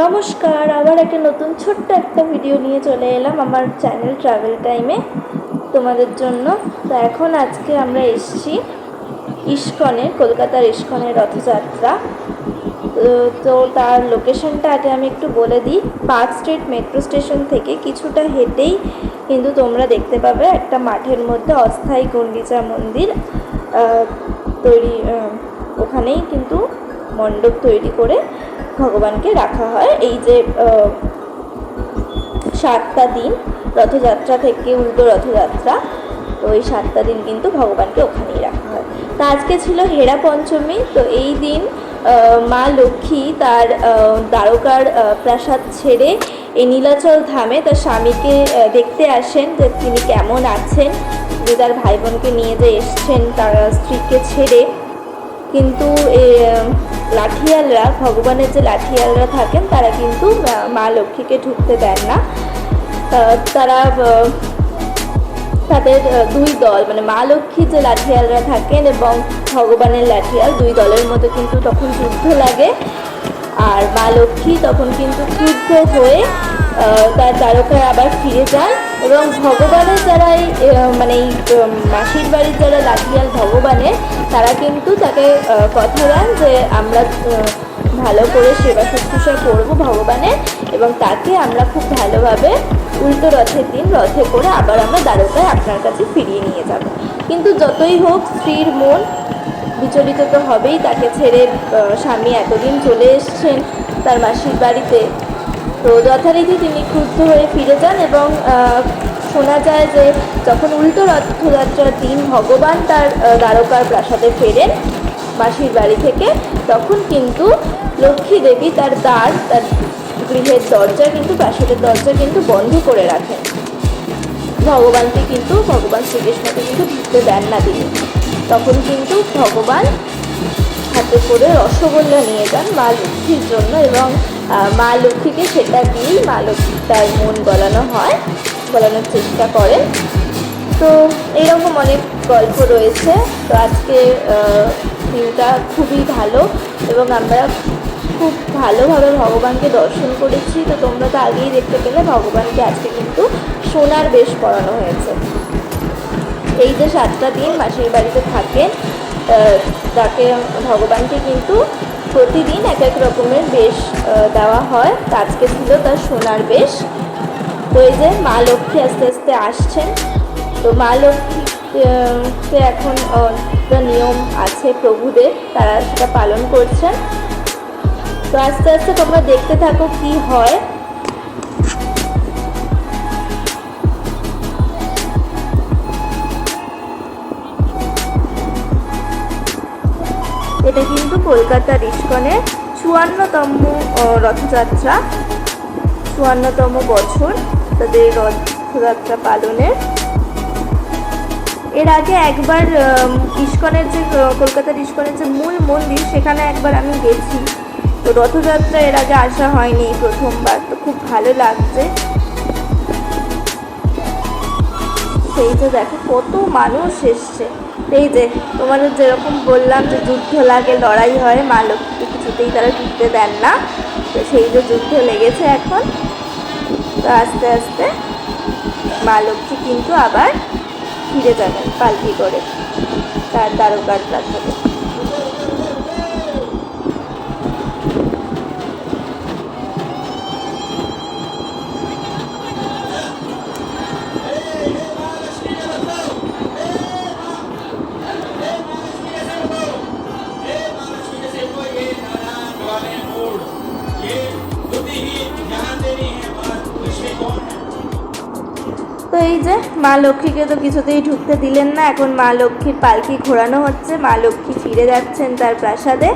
নমস্কার, আবার একটা নতুন ছোট্ট একটা ভিডিও নিয়ে চলে এলাম আমার চ্যানেল ট্রাভেল টাইমে তোমাদের জন্য। তো এখন আজকে আমরা এসেছি ইস্কনের, কলকাতার ইস্কনের রথযাত্রা। তো তার লোকেশনটা আগে আমি একটু বলে দিই। পার্ক স্ট্রিট মেট্রো স্টেশন থেকে কিছুটা হেঁটেই কিন্তু তোমরা দেখতে পাবে একটা মাঠের মধ্যে অস্থায়ী গুন্ডিচা মন্দির তৈরি। ওখানেই কিন্তু মণ্ডপ তৈরি করে ভগবানকে রাখা হয়। এই যে 7টা দিন রথযাত্রা থেকে উল্টো রথযাত্রা, তো এই 7টা দিন কিন্তু ভগবানকে ওখানেই রাখা হয়। তা আজকে ছিল হেরা পঞ্চমী। তো এই দিন মা লক্ষ্মী তার দ্বারকার প্রাসাদ ছেড়ে এই নীলাচল ধামে তার স্বামীকে দেখতে আসেন যে তিনি কেমন আছেন, যে তার ভাই বোনকে নিয়ে যে এসছেন তার স্ত্রীকে ছেড়ে। কিন্তু লাঠিয়ালরা, ভগবানের যে লাঠিয়ালরা থাকেন তারা কিন্তু মা লক্ষ্মীকে ঢুকতে দেন না। তারা তাদের দুই দল, মানে মা লক্ষ্মীর যে লাঠিয়ালরা থাকেন এবং ভগবানের লাঠিয়াল, দুই দলের মধ্যে কিন্তু তখন যুদ্ধ লাগে। আর মা লক্ষ্মী তখন কিন্তু ক্রুদ্ধ হয়ে তার দ্বারকায় আবার ফিরে যান এবং ভগবানের যারা মানে এই মাসির বাড়ির যারা লাঠিয়াল ভগবানের, তারা কিন্তু তাকে কথা দেন যে আমরা ভালো করে সেবা শুশ্রূষা করবো ভগবানের এবং তাকে আমরা খুব ভালোভাবে উল্টো রথের দিন রথে করে আবার আমরা দ্বারকায় আপনার কাছে ফিরিয়ে নিয়ে যাব। কিন্তু যতই হোক স্ত্রীর মন বিচলিত তো হবেই, তাকে ছেড়ে স্বামী এতদিন চলে এসছেন তার মাসির বাড়িতে। তো যথারীতি তিনি ক্রুদ্ধ হয়ে ফিরে যান এবং শোনা যায় যে যখন উল্টো রথযাত্রার দিন ভগবান তার দ্বারকার প্রাসাদে ফেরেন মাসির বাড়ি থেকে, তখন কিন্তু লক্ষ্মী দেবী তার তার গৃহের দরজা কিন্তু, প্রাসাদের দরজা কিন্তু বন্ধ করে রাখেন। ভগবান শ্রীকৃষ্ণকে কিন্তু ঢুকতে দেন না তিনি। তখন কিন্তু ভগবান হাতে করে রসগোল্লা নিয়ে যান মা লক্ষ্মীর জন্য এবং মা লক্ষ্মীকে সেটা দিয়েই মা লক্ষ্মীর তার মন গলানোর চেষ্টা করেন। তো এইরকম অনেক গল্প রয়েছে। তো আজকে দিনটা খুবই ভালো এবং আমরা খুব ভালোভাবে ভগবানকে দর্শন করেছি। তো তোমরা তো আগেই দেখতে পেলে ভগবানকে আজকে কিন্তু সোনার বেশ পরানো হয়েছে। এই যে 7টা দিন মাসির বাড়িতে থাকেন, তাকে ভগবানকে কিন্তু প্রতিদিন এক এক রকমের বেশ দেওয়া হয়। আজকে ছিল তার সোনার বেশ। তো এই যে মা লক্ষ্মী আস্তে আস্তে আসছেন। তো মা লক্ষ্মীকে এখন নিয়ম আছে প্রভুদের, তারা সেটা পালন করছেন। তো আস্তে আস্তে তোমরা দেখতে থাকো কি হয়। এটা কিন্তু কলকাতার ইস্কনের 54তম রথযাত্রা, 54তম বছর তাদের রথযাত্রা পালনের। এর আগে একবার ইস্কনের যে কলকাতার ইস্কনের যে মূল মন্দির, সেখানে একবার আমি গেছি। তো রথযাত্রা এর আগে আসা হয়নি, প্রথমবার। তো খুব ভালো লাগছে। সেই যে দেখো কত মানুষ এসছে। এই যে তোমাদের যেরকম বললাম যে যুদ্ধ লাগে, লড়াই হয়, মা লক্ষ্মীকে কিছুতেই তারা ঢুকতে দেন না। তো সেই যে যুদ্ধ লেগেছে এখন। তো আস্তে আস্তে মা লক্ষ্মী কিন্তু আবার ফিরে যাবেন পালকি করে তার দ্বারকার প্রাসাদে। তো এই যে মা লক্ষ্মীকে তো কিছুতেই ঢুকতে দিলেন না। এখন মা লক্ষ্মীর পালকি ঘোরানো হচ্ছে। মা লক্ষ্মী ফিরে যাচ্ছেন তার প্রাসাদে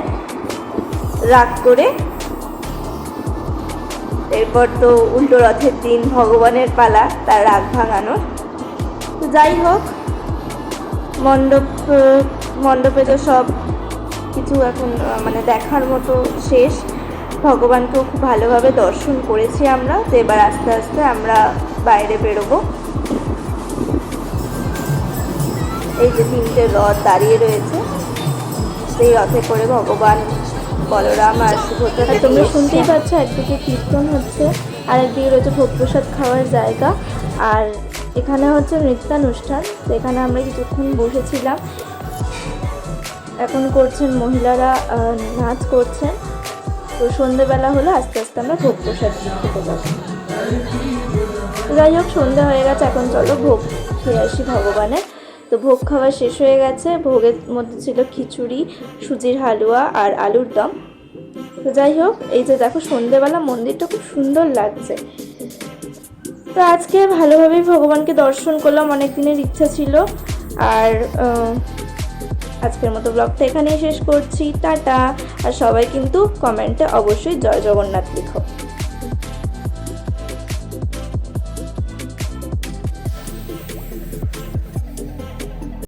রাগ করে। এরপর তো উল্টো রথের দিন ভগবানের পালা তার রাগ ভাঙানোর। তো যাই হোক, মণ্ডপে তো সব কিছু এখন মানে দেখার মতো শেষ। ভগবানকেও খুব ভালোভাবে দর্শন করেছি আমরা। তো এবার আস্তে আস্তে আমরা বাইরে বেরোবো। এই যে 3টে রথ দাঁড়িয়ে রয়েছে, সেই রথে করে ভগবান বলরাম আর সুভদ্রা। তোমরা শুনতেই পাচ্ছ, একদিকে কীর্তন হচ্ছে আর একদিকে রয়েছে ভোগ প্রসাদ খাওয়ার জায়গা, আর এখানে হচ্ছে নৃত্যানুষ্ঠান। তো এখানে আমরা কিছুক্ষণ বসেছিলাম। এখন করছেন মহিলারা, নাচ করছেন। তো সন্ধেবেলা হলো, আস্তে আস্তে আমরা ভোগ প্রসাদ খেতে যাবো। যাই হোক, সন্ধে হয়ে গেছে, এখন চলো ভোগ খেয়ে আসি ভগবানের। তো ভোগ খাওয়া শেষ হয়ে গেছে। ভোগের মধ্যে ছিল খিচুড়ি, সুজির হালুয়া আর আলুর দম। তো যাই হোক, এই যে দেখো সন্ধেবেলা মন্দিরটা খুব সুন্দর লাগছে। তো আজকে ভালোভাবেই ভগবানকে দর্শন করলাম, অনেক দিনের ইচ্ছা ছিল। আর আজকের মতো ব্লগটা এখানেই শেষ করছি। টাটা। আর সবাই কিন্তু কমেন্টে অবশ্যই জয় জগন্নাথ লিখো।